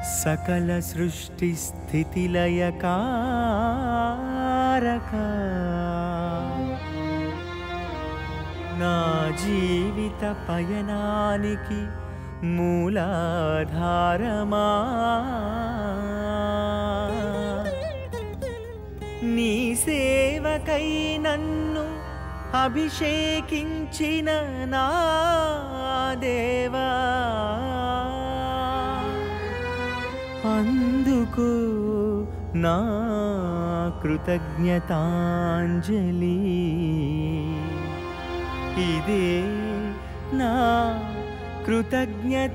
सकल सृष्टि स्थिति लय कारका ना जीवित पयनानिकी मूलाधारमा नी सेवकै नन्नु अभिषेकिंचिन ना देवा అందుకు నా కృతజ్ఞతాంజలి ఇదే నా కృతజ్ఞతాంజలి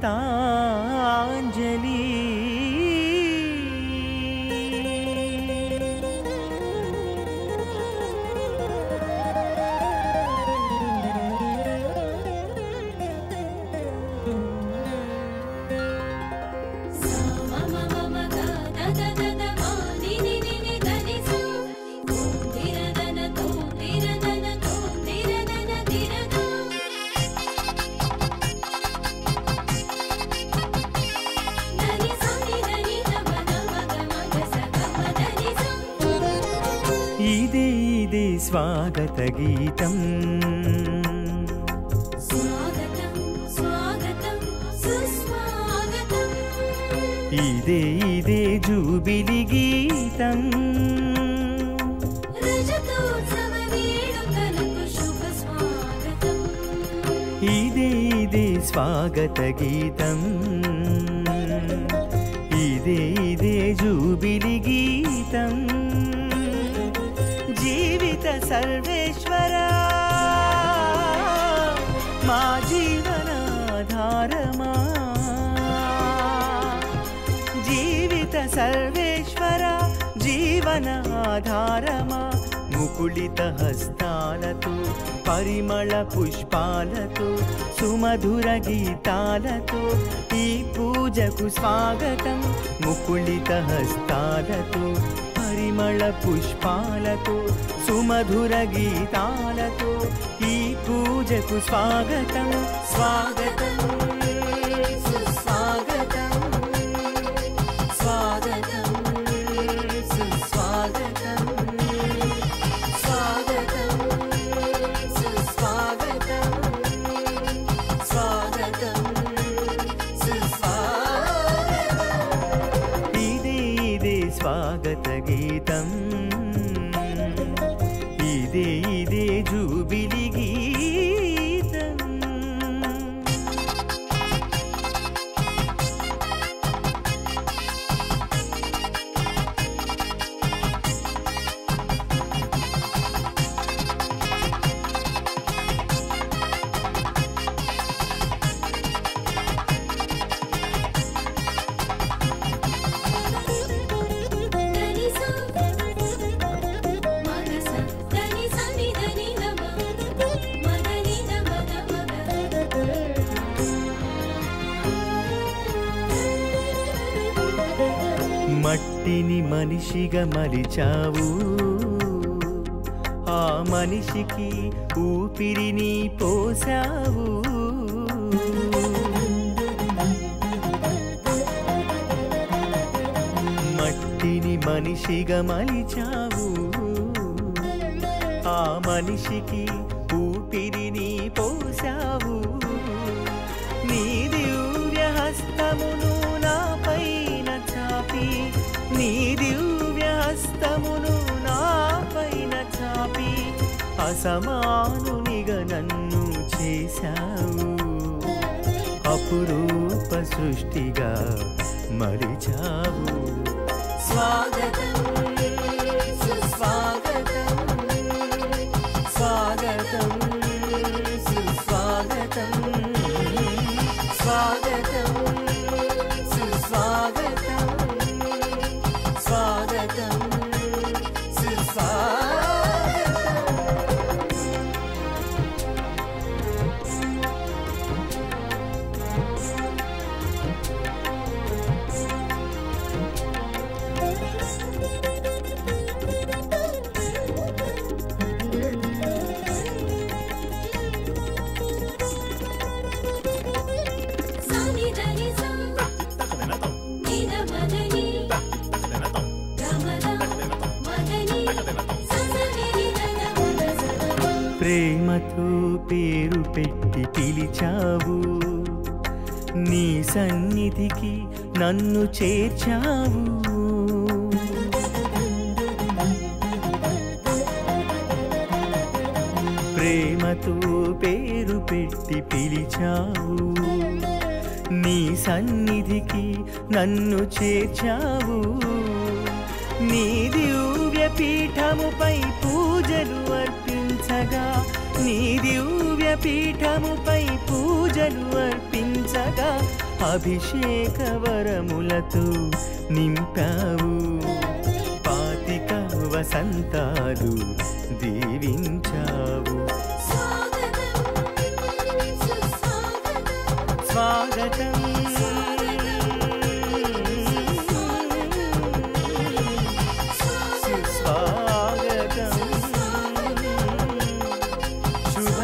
ఇదే స్వాగత గీతం స్వాగతం స్వాగతం సుస్వాగతం ఇదే జూబిలి గీతం రజతోత్సవ వేడుకలకు శుభ స్వాగతం ఇదే స్వాగత గీతం ఇదే జూబిలి గీతం జీవిత సర్వేశ్వరా మా జీవనాధారమా జీవిత సర్వేశ్వరా జీవనాధారమా ముకుళిత హస్తాలతో పరిమళ పుష్పాలతో సుమధుర గీతాలతో ఈ పూజకు స్వాగతం ముకుళిత హస్తాలతో పరిమళ పుష్పాలతో సుమధుర గీతాలతో ఈ పూజకు స్వాగతం స్వాగతం సుస్వాగతం స్వాగతం సుస్వాగతం స్వాగతం సుస్వాగతం స్వాగతం సుస్వాగతం ఇదే స్వాగత గీతం ఇదే జూబిలి గీతం మట్టిని మనిషిగా మలిచావు ఆ మనిషికి ఊపిరిని పోసావు మట్టిని మనిషిగా మలిచావు ఆ మనిషికి ఊపిరిని పోసావు నీ దివ్య హస్తమును నాపైన చాపి నీ దివ్య హస్తమును నాపైన చాపి అసమానునిగా నన్ను చేశావు అపురూప సృష్టిగా మలిచావు స్వాగతం సుస్వాగతం స్వాగతం సుస్వాగతం స్వాగతం సుస్వాగతం స్వాగతం సుస్వాగతం సాని దని సం నిద ప్రేమతో పేరు పెట్టి పిలిచావు, నీ సన్నిధికి నన్ను చేర్చావు. ప్రేమతో పేరు పెట్టి పిలిచావు, నీ సన్నిధికి నన్ను చేర్చావు. నీ దివ్య పీఠముపై పూజలు అర్పించగా, నీ దివ్య పీఠముపై పూజలు అర్పించగా, అభిషేక వరములతో నింపావు. 25 వసంతాలు దీవించావు. స్వాగతం సుస్వాగతం, శుభ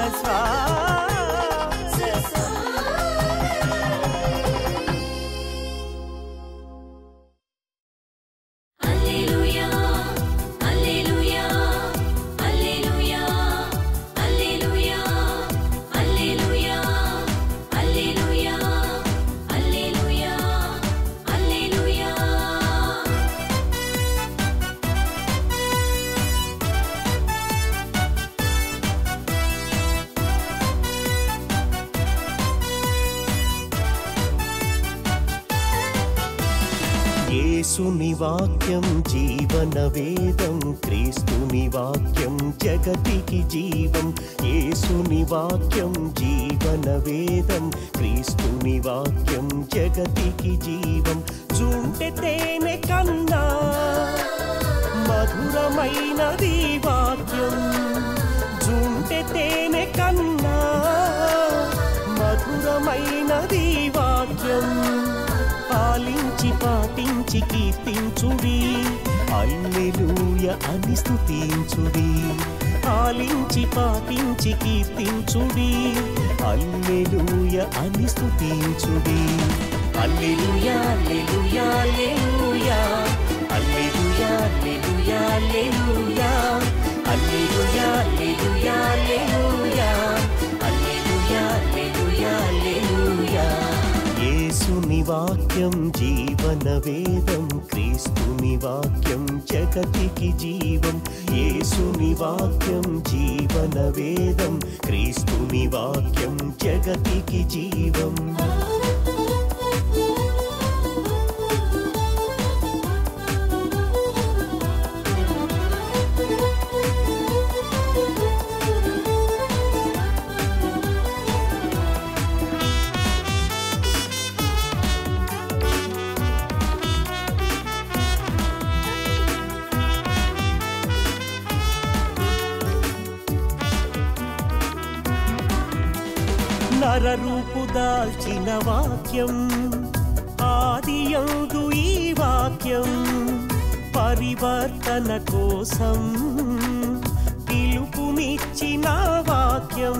యేసుని వాక్యం జీవన వేదం, క్రీస్తుని వాక్యం జగతికి జీవం. యేసుని వాక్యం జీవన వేదం, క్రీస్తుని వాక్యం జగతికి జీవం. జుంటె తేనె కన్నా మధురమైనది వాక్యం, జుంటె తేనె కన్నా మధురమైనది వాక్యం. పాలించి పాటించి కీర్తించుడి, హల్లెలూయా అని స్తుతించుడి. పాలించి పాటించి కీర్తించుడి, హల్లెలూయా అని స్తుతించుడి. హల్లెలూయా హల్లెలూయా హల్లెలూయా, హల్లెలూయా హల్లెలూయా హల్లెలూయా, హల్లెలూయా హల్లెలూయా హల్లెలూయా, హల్లెలూయా హల్లెలూయా హల్లెలూయా. యేసుని వాక్యం జీవన వేదం, క్రీస్తుని వాక్యం జగతికి జీవం. యేసుని వాక్యం జీవన వేదం, క్రీస్తుని వాక్యం జగతికి జీవం. నరరూపు దాల్చిన వాక్యం, ఆదియందు ఈ వాక్యం, పరివర్తన కోసం పిలుపునిచ్చిన వాక్యం.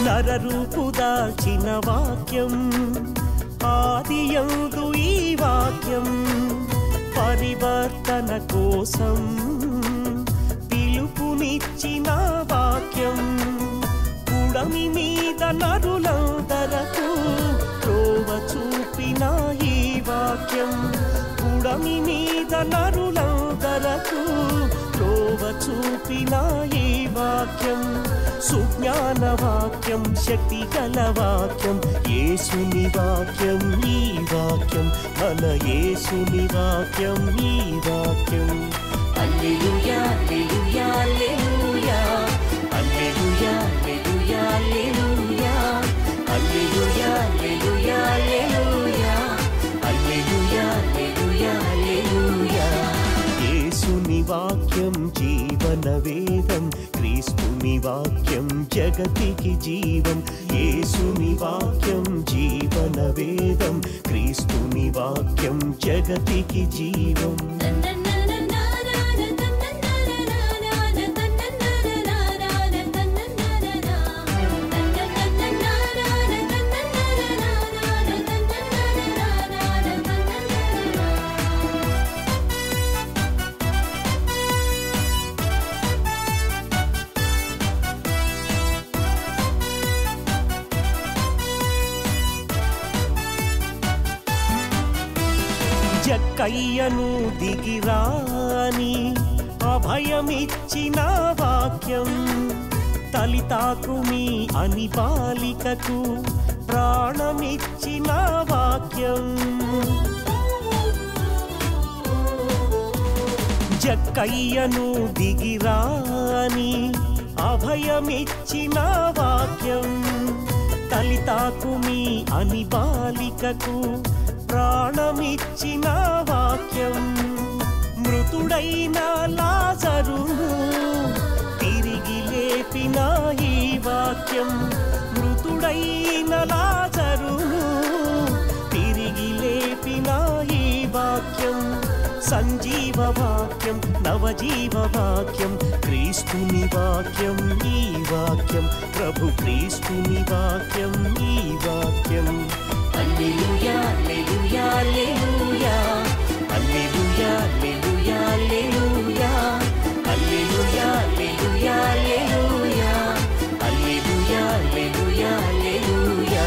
నరరూపు దాల్చిన వాక్యం, ఆదియందు ఈ వాక్యం, పరివర్తన కోసం పిలుపునిచ్చిన వాక్యం. పుడమి మీద నరులందరకు త్రోవ చూపిన ఈ వాక్యం, పుడమి మీద నరులందరకు త్రోవ చూపిన ఈ వాక్యం. సుజ్ఞాన వాక్యం, శక్తి గల వాక్యం, యేసుని వాక్యం ఈ వాక్యం, మన యేసుని వాక్యం ఈ వాక్యం. హల్లెలూయా హల్లెలూయా హల్లెలూయా, హల్లెలూయా హల్లెలూయా హల్లెలూయా, హల్లెలూయా హల్లెలూయా హల్లెలూయా, హల్లెలూయా హల్లెలూయా హల్లెలూయా. యేసుని వాక్యం జీవన వేదం, క్రీస్తుని వాక్యం జగతికి జీవం. యేసుని వాక్యం జీవన వేదం, క్రీస్తుని వాక్యం జగతికి జీవం. జక్కయ్యను దిగిరాని అభయమిచ్చిన వాక్యం తలితాకుమి అని బాలికకు ప్రాణమిచ్చిన వాక్యం జక్కయ్యను దిగిరాని అభయమిచ్చిన వాక్యం తలితాకుమి అని బాలికకు ప్రాణమిచ్చిన వాక్యం మృతుడైన లాజరును తిరిగి లేపిన ఈ వాక్యం మృతుడైన లాజరును తిరిగి లేపిన ఈ వాక్యం సంజీవ వాక్యం నవజీవ వాక్యం క్రీస్తుని వాక్యం ఈ వాక్యం ప్రభు క్రీస్తుని వాక్యం ఈ వాక్యం హల్లెలూయా హల్లెలూయా హల్లెలూయా హల్లెలూయా హల్లెలూయా హల్లెలూయా హల్లెలూయా హల్లెలూయా హల్లెలూయా హల్లెలూయా హల్లెలూయా హల్లెలూయా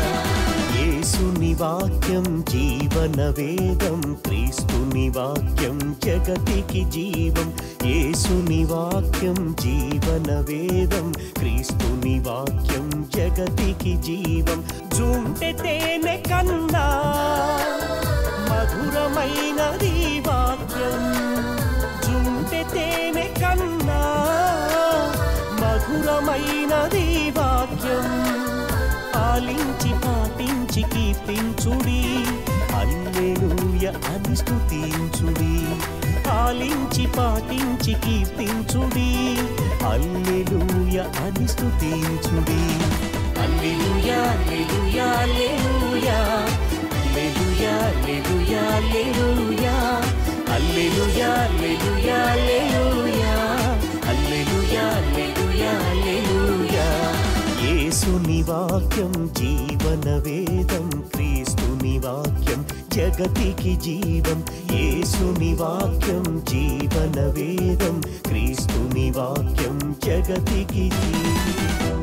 యేసుని వాక్యం జీవన వేదం క్రీస్తుని వాక్యం జగతికి జీవం యేసుని వాక్యం జీవన వేదం క్రీస్తుని వాక్యం జగతికి జీవం జుంటె తేనె కన్నా మధురమైనది వాక్యం జుంటె తేనె కన్నా మధురమైనది వాక్యం ఆలించి పాటించి కీర్తించుడి హల్లెలూయా అని స్తుతించుడి ఆలించి పాటించి కీర్తించుడి హల్లెలూయా అని స్తుతించుడి హల్లెలూయా హల్లెలూయా హల్లెలూయా హల్లెలూయా హల్లెలూయా హల్లెలూయా హల్లెలూయా హల్లెలూయా హల్లెలూయా హల్లెలూయా హల్లెలూయా హల్లెలూయా యేసుని వాక్యం జీవన వేదం క్రీస్తుని వాక్యం జగతికి జీవం యేసుని వాక్యం జీవన వేదం క్రీస్తుని వాక్యం జగతికి జీవం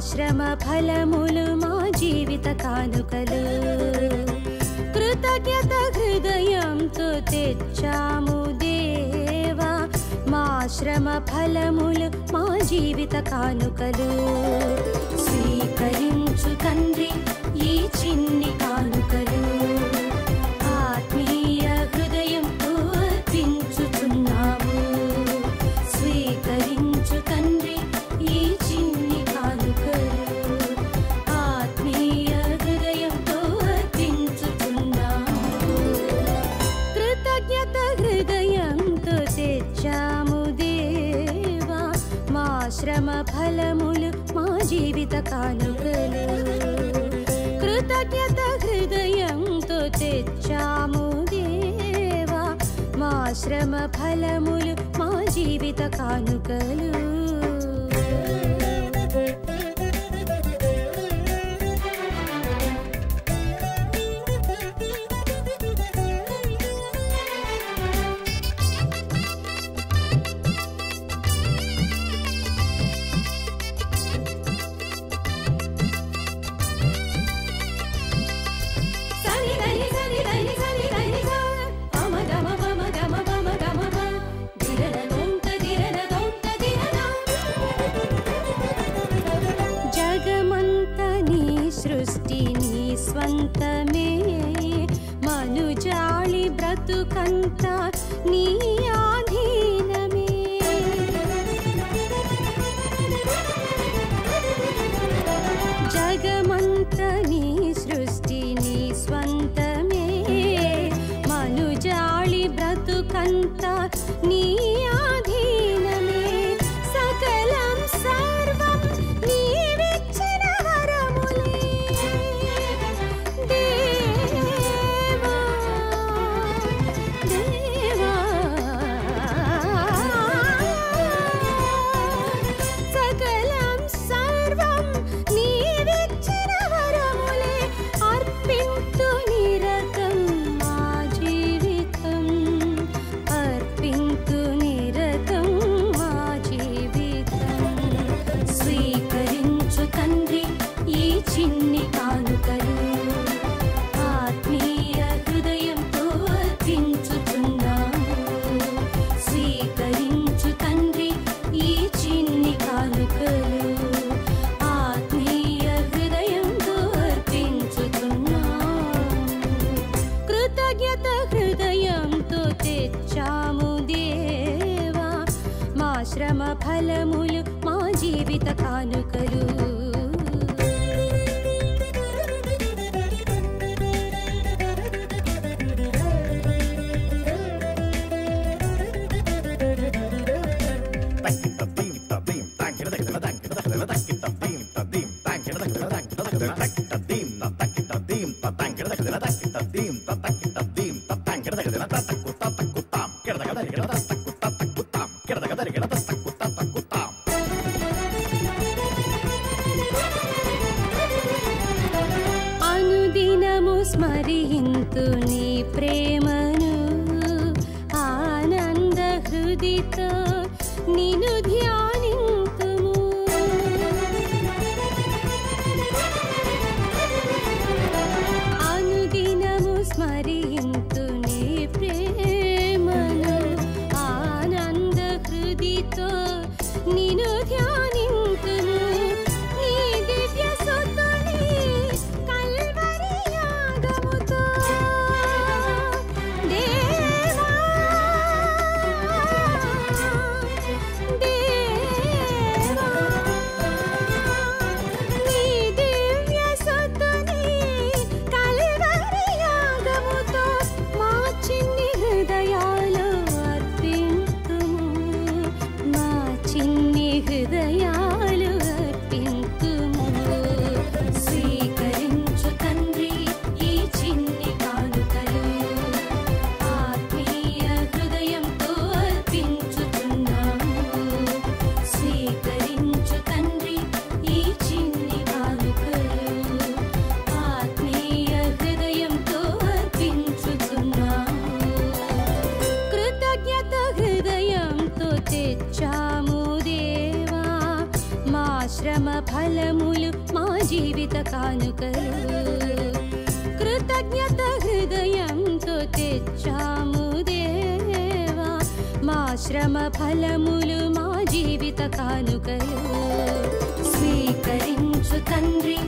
శ్రమ ఫలములు మా జీవిత కానుకలు కృతజ్ఞత హృదయంతో తెచ్చాము దేవా మా శ్రమ ఫలములు మా జీవిత కానుకలు స్వీకరించు తండ్రి ఈ చిన్ని కానుకలు ఆత్మీయ హృదయంతో అర్పించుచున్నాము స్వీకరించు తండ్రి ఈ చిన్ని కానుకలు ఆత్మీయ హృదయంతో అర్పించుచున్నాము కృతజ్ఞత హృదయంతో తెచ్చాము దేవా మా శ్రమ ఫలములు మా జీవిత కానుకలు కృతజ్ఞత హృదయంతో తెచ్చాము దేవా మా శ్రమ ఫలములు మా జీవిత కానుకలు స్వంతమే మనుజాళి బ్రతుకంత నీ ఆధీనమే జగమంత నీ సృష్టి నీ స్వంతమే మనుజాళి బ్రతుకంత నీ ఆధీనమే సకలం సర్వం నీవిచ్చిన వరములే. దేవా ఫలములు మా జీవిత కానుకలు. అనుదినము స్మరింతు నీ ప్రేమను, ఆనంద హృదితో నిన్ను ధ్యానింతుము. అనుదినము స్మరింతు నీ ప్రేమను, ఆనంద హృదితో నిన్ను ధ్యానింతుము. నీ దివ్య సుతుని కల్వరి యాగముతో దేవా దేవా, నీ దివ్య సుతుని కల్వరి యాగముతో మా చిన్ని హృదయాలు అర్పింతుము. మా చిన్ని హృదయాలు అర్పింతుము. స్వీకరించు తండ్రి ఈ చిన్ని కానుకలు, ఆత్మీయ హృదయంతో అర్పించుచున్నాము. స్వీకరించు తండ్రి ఈ చిన్ని కానుకలు, ఆత్మీయ హృదయంతో అర్పించుచున్నాము. కృతజ్ఞత హృదయంతో తెచ్చాము దేవా, మా శ్రమ ఫలములు మా జీవిత కానుకలు. కృతజ్ఞత హృదయంతో తెచ్చాము దేవా, మా శ్రమ ఫలములు మా జీవిత కానుకలు. స్వీకరించు తండ్రి